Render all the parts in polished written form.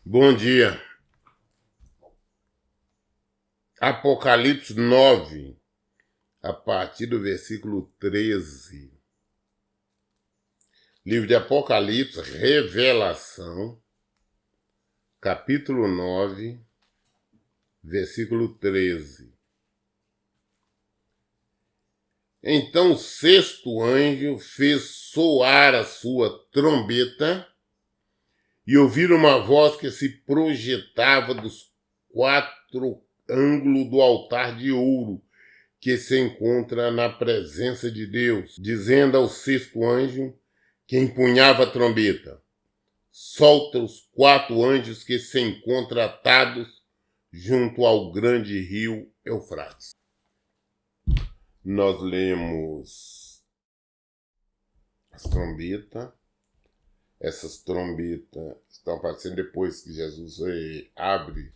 Bom dia. Apocalipse 9, a partir do versículo 13. Livro de Apocalipse, Revelação, capítulo 9, versículo 13. Então o sexto anjo fez soar a sua trombeta e ouviram uma voz que se projetava dos quatro ângulos do altar de ouro que se encontra na presença de Deus, dizendo ao sexto anjo que empunhava a trombeta: solta os quatro anjos que se encontram atados junto ao grande rio Eufrates. Nós lemos as trombetas. Essas trombetas estão aparecendo depois que Jesus abre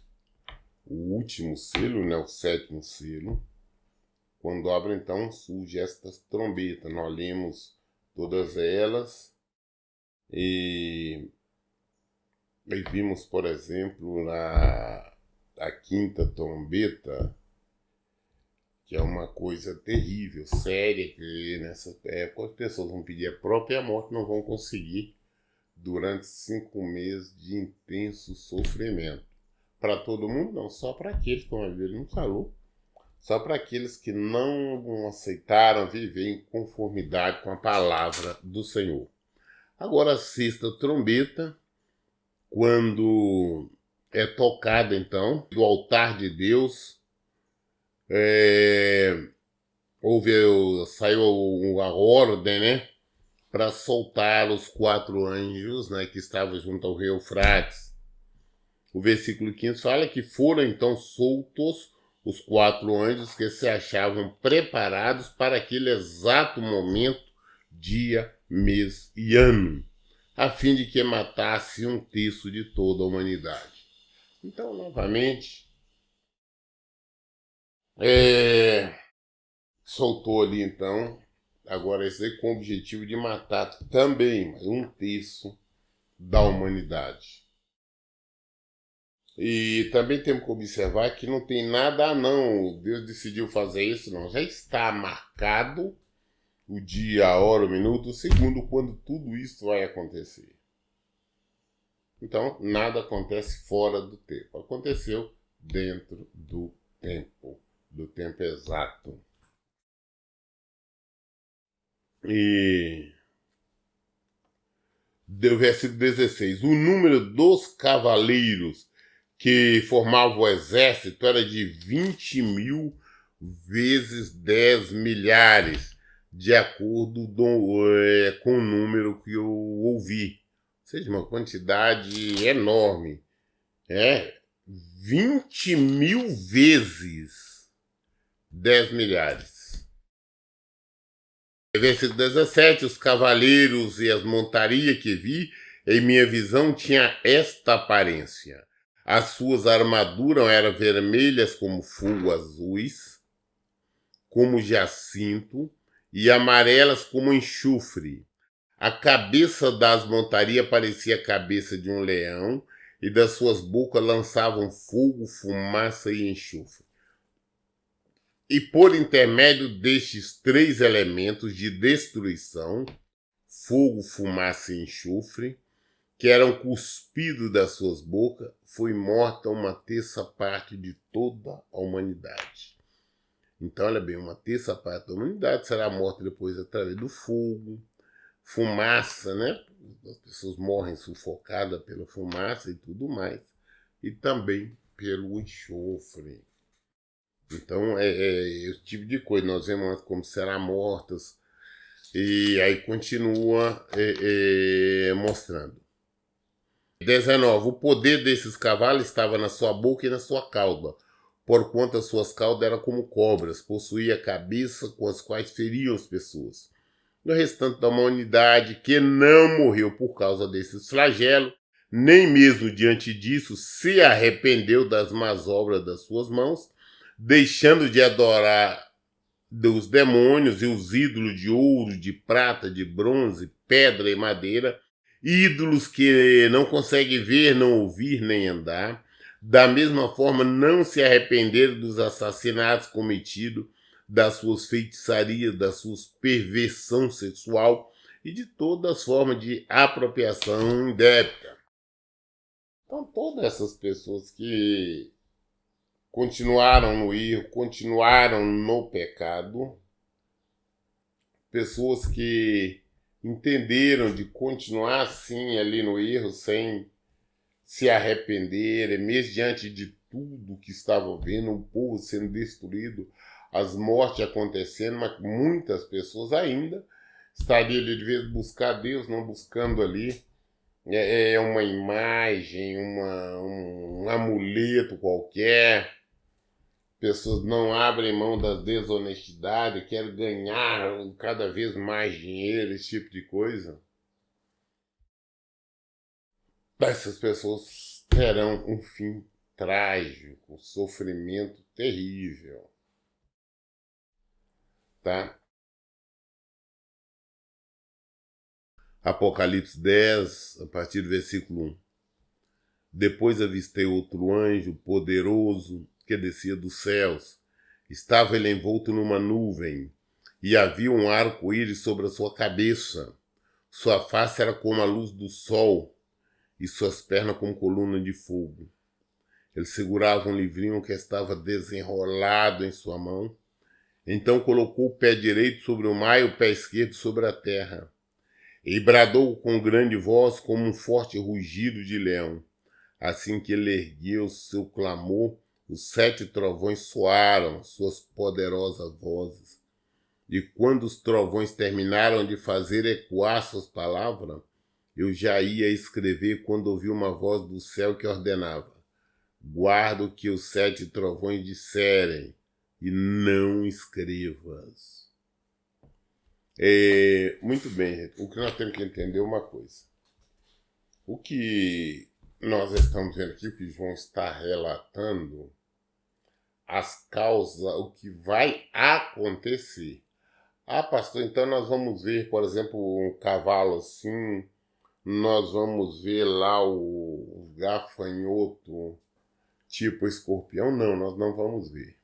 o último selo, o sétimo selo. Quando abre, então, surge estas trombetas. Nós lemos todas elas e vimos, por exemplo, a quinta trombeta, que é uma coisa terrível, séria, que nessa época as pessoas vão pedir a própria morte, não vão conseguir durante 5 meses de intenso sofrimento. Para todo mundo, não, só para aqueles, como a Bíblia não falou, só para aqueles que não aceitaram viver em conformidade com a palavra do Senhor. Agora, a sexta trombeta, quando é tocada, então, do altar de Deus, saiu a ordem, né, para soltar os quatro anjos, né, que estavam junto ao rio Eufrates. O versículo 15 fala que foram então soltos os quatro anjos que se achavam preparados para aquele exato momento, dia, mês e ano, a fim de que matasse um terço de toda a humanidade. Então, novamente, soltou ali então, agora esse aí com o objetivo de matar também um terço da humanidade. E também temos que observar que não tem nada, não. Deus decidiu fazer isso, não. Já está marcado o dia, a hora, o minuto, o segundo, quando tudo isso vai acontecer. Então, nada acontece fora do tempo. Aconteceu dentro do tempo exato. E do versículo 16: o número dos cavaleiros que formavam o exército era de 20.000 vezes 10 milhares, de acordo com o número que eu ouvi. Ou seja, uma quantidade enorme. 20.000 vezes 10 milhares. Versículo 17: os cavaleiros e as montarias que vi, em minha visão, tinha esta aparência. As suas armaduras eram vermelhas como fogo azuis, como jacinto, e amarelas como enxofre. A cabeça das montarias parecia a cabeça de um leão, e das suas bocas lançavam fogo, fumaça e enxofre. E por intermédio destes 3 elementos de destruição, fogo, fumaça e enxofre, que eram cuspidos das suas bocas, foi morta uma terça parte de toda a humanidade. Então, olha bem, uma terça parte da humanidade será morta depois através do fogo, fumaça, né? As pessoas morrem sufocadas pela fumaça e tudo mais, e também pelo enxofre. Então, esse tipo de coisa. Nós vemos como serão mortas, e aí continua mostrando. 19. O poder desses cavalos estava na sua boca e na sua cauda, porquanto as suas caudas eram como cobras, possuía a cabeça com as quais feriam as pessoas. E o restante da humanidade que não morreu por causa desses flagelos, nem mesmo diante disso se arrependeu das más obras das suas mãos, deixando de adorar os demônios e os ídolos de ouro, de prata, de bronze, pedra e madeira, ídolos que não conseguem ver, não ouvir, nem andar. Da mesma forma, não se arrependeram dos assassinatos cometidos, das suas feitiçarias, da sua perversão sexual e de todas as formas de apropriação indébita. Então, todas essas pessoas que continuaram no erro, continuaram no pecado, pessoas que entenderam de continuar assim ali no erro sem se arrepender, mesmo diante de tudo que estava vendo, o povo sendo destruído, as mortes acontecendo, mas muitas pessoas ainda estariam ali de vez buscar Deus, não buscando ali uma imagem, um amuleto qualquer. Pessoas não abrem mão da desonestidade, querem ganhar cada vez mais dinheiro, esse tipo de coisa. Essas pessoas terão um fim trágico, um sofrimento terrível. Tá? Apocalipse 10, a partir do versículo 1. Depois avistei outro anjo poderoso que descia dos céus. Estava ele envolto numa nuvem, e havia um arco-íris sobre a sua cabeça. Sua face era como a luz do sol, e suas pernas como coluna de fogo. Ele segurava um livrinho que estava desenrolado em sua mão. Então colocou o pé direito sobre o mar e o pé esquerdo sobre a terra. E bradou com grande voz como um forte rugido de leão. Assim que ele ergueu seu clamor, os 7 trovões soaram suas poderosas vozes. E quando os trovões terminaram de fazer ecoar suas palavras, eu já ia escrever quando ouvi uma voz do céu que ordenava: guarda o que os 7 trovões disserem e não escrevas. Muito bem, gente. O que nós temos que entender é uma coisa. O que nós estamos vendo aqui, o que João está relatando, as causas, o que vai acontecer. Ah, pastor, então nós vamos ver, por exemplo, um cavalo assim, nós vamos ver lá o gafanhoto, tipo escorpião? Não, nós não vamos ver.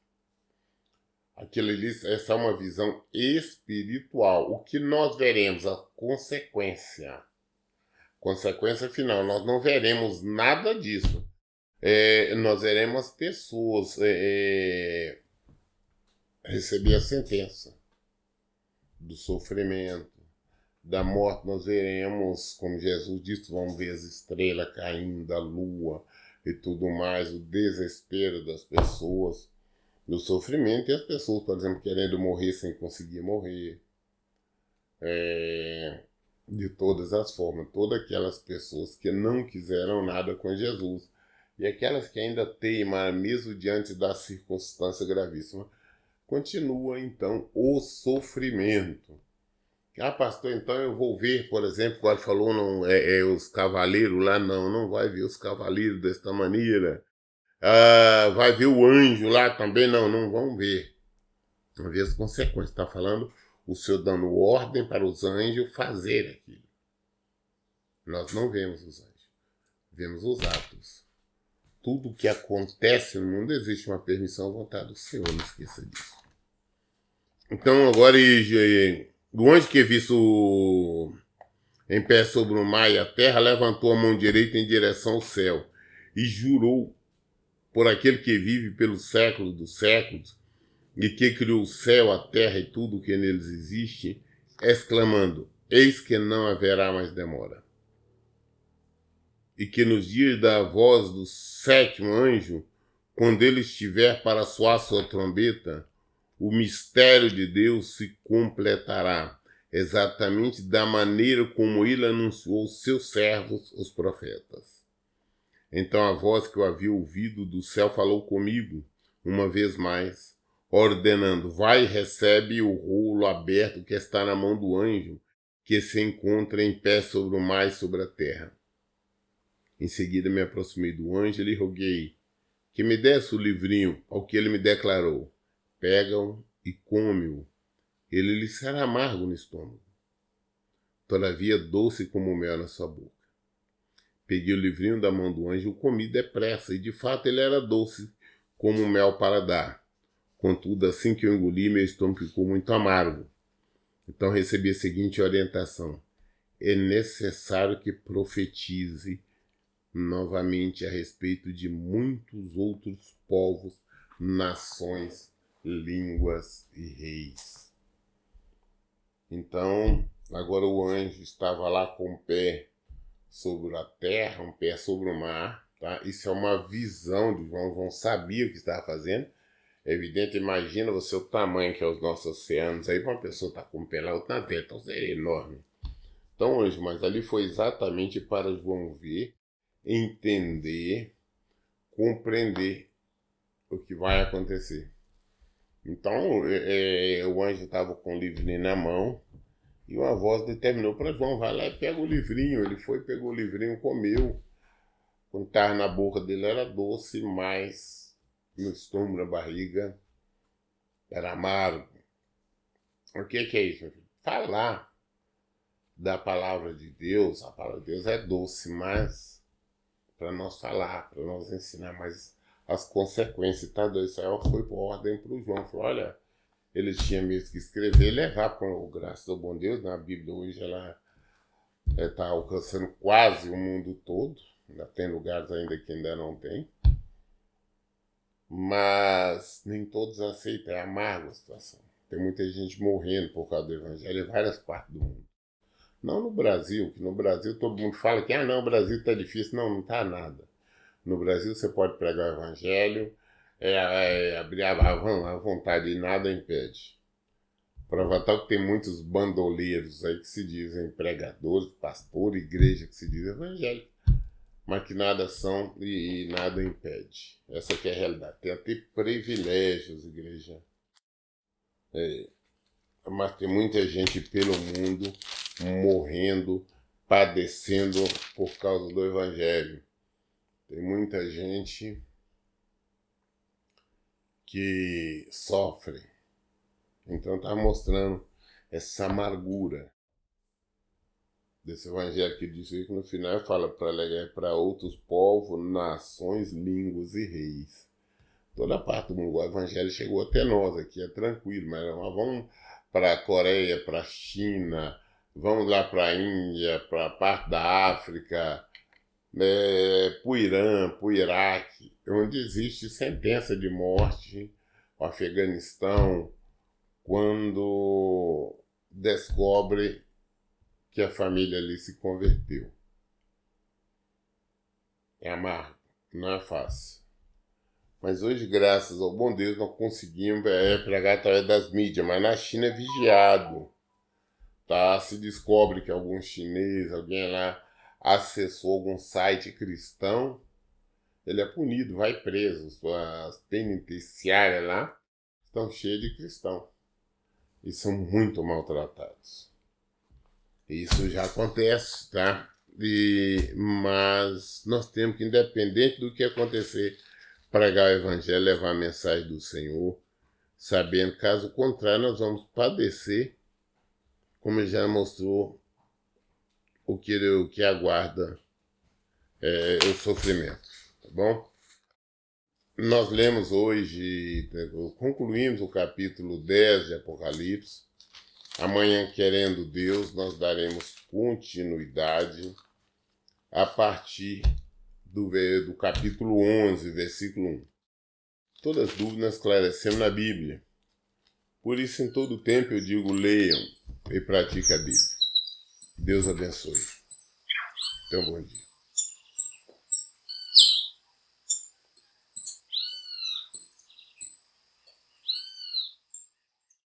Essa é uma visão espiritual. O que nós veremos? A consequência. Consequência final. Nós não veremos nada disso. Nós veremos as pessoas receber a sentença do sofrimento, da morte. Nós veremos, como Jesus disse, vamos ver as estrelas caindo, a lua e tudo mais, o desespero das pessoas, do sofrimento, e as pessoas, por exemplo, querendo morrer sem conseguir morrer. De todas as formas, todas aquelas pessoas que não quiseram nada com Jesus e aquelas que ainda teimam, mesmo diante da circunstância gravíssima, continua então o sofrimento. Ah, pastor, então eu vou ver, por exemplo, quando falou os cavaleiros lá, não vai ver os cavaleiros desta maneira. Vai ver o anjo lá também, não vão ver. Vamos ver as consequências. Está falando o Senhor dando ordem para os anjos fazer aquilo. Nós não vemos os anjos, vemos os atos. Tudo que acontece no mundo existe uma permissão à vontade do Senhor, não esqueça disso. Então agora o anjo que é visto em pé sobre o mar e a terra levantou a mão direita em direção ao céu e jurou por aquele que vive pelos séculos dos séculos e que criou o céu, a terra e tudo que neles existe, exclamando: eis que não haverá mais demora. E que nos dias da voz do 7º anjo, quando ele estiver para soar sua trombeta, o mistério de Deus se completará, exatamente da maneira como ele anunciou aos seus servos, os profetas. Então a voz que eu havia ouvido do céu falou comigo, uma vez mais, ordenando: vai e recebe o rolo aberto que está na mão do anjo, que se encontra em pé sobre o mar e sobre a terra. Em seguida me aproximei do anjo e lhe roguei que me desse o livrinho, ao que ele me declarou: pega-o e come-o, ele lhe será amargo no estômago. todavia doce como mel na sua boca. Peguei o livrinho da mão do anjo e o comi depressa, e de fato ele era doce como mel para dar. Contudo, assim que eu engoli, meu estômago ficou muito amargo. Então recebi a seguinte orientação: é necessário que profetize novamente a respeito de muitos outros povos, nações, línguas e reis. Então, agora o anjo estava lá com um pé sobre a terra, um pé sobre o mar, tá? Isso é uma visão de João. João sabia o que estava fazendo. É evidente, imagina você o tamanho que é os nossos oceanos. Aí uma pessoa está com um pé lá, outra na terra, então seria enorme. Então, anjo, mas ali foi exatamente para João ver, entender, compreender o que vai acontecer. Então, o anjo estava com o livrinho na mão e uma voz determinou para João: vai lá e pega o livrinho. Ele foi, pegou o livrinho, comeu. Quando estava na boca dele era doce, mas no estômago, na barriga, era amargo. O que é isso? Falar da palavra de Deus, a palavra de Deus é doce, mas para nós falar, para nós ensinar, mas as consequências, tá? Isso aí foi por ordem para o João. Falou: olha, eles tinham mesmo que escrever e levar, com graças ao bom Deus. Na Bíblia hoje ela está alcançando quase o mundo todo. Ainda tem lugares ainda que ainda não tem. Mas nem todos aceitam, é amarga a situação. Tem muita gente morrendo por causa do evangelho em várias partes do mundo. Não no Brasil, que no Brasil todo mundo fala que não, o Brasil está difícil. Não, não está nada. No Brasil você pode pregar o evangelho, abrir a vontade e nada impede. Prova tal que tem muitos bandoleiros aí que se dizem pregadores, pastor, igreja que se diz evangélico, mas que nada são e nada impede. Essa que é a realidade. Tem até privilégios, igreja. Mas tem muita gente pelo mundo morrendo, padecendo por causa do evangelho. Tem muita gente que sofre. Então está mostrando essa amargura desse evangelho que diz que no final fala para outros povos, nações, línguas e reis. Toda parte do mundo, o evangelho chegou até nós aqui, é tranquilo, mas vamos para a Coreia, para a China, vamos lá para a Índia, para a parte da África, para o Irã, para o Iraque, onde existe sentença de morte, o Afeganistão, quando descobre que a família ali se converteu. É amargo, não é fácil. Mas hoje, graças ao bom Deus, nós conseguimos pregar através das mídias, mas na China é vigiado. Tá? Se descobre que algum chinês, alguém lá acessou algum site cristão, ele é punido, vai preso. As penitenciárias lá estão cheias de cristão. E são muito maltratados. Isso já acontece, tá? Mas nós temos que, independente do que acontecer, pregar o evangelho, levar a mensagem do Senhor, sabendo, caso contrário, nós vamos padecer, como ele já mostrou, o que aguarda o sofrimento, tá bom? Nós lemos hoje, concluímos o capítulo 10 de Apocalipse. Amanhã, querendo Deus, nós daremos continuidade a partir do capítulo 11, versículo 1. Todas as dúvidas esclarecemos na Bíblia. Por isso, em todo tempo, eu digo, leiam e pratiquem a Bíblia. Deus abençoe. Então, bom dia.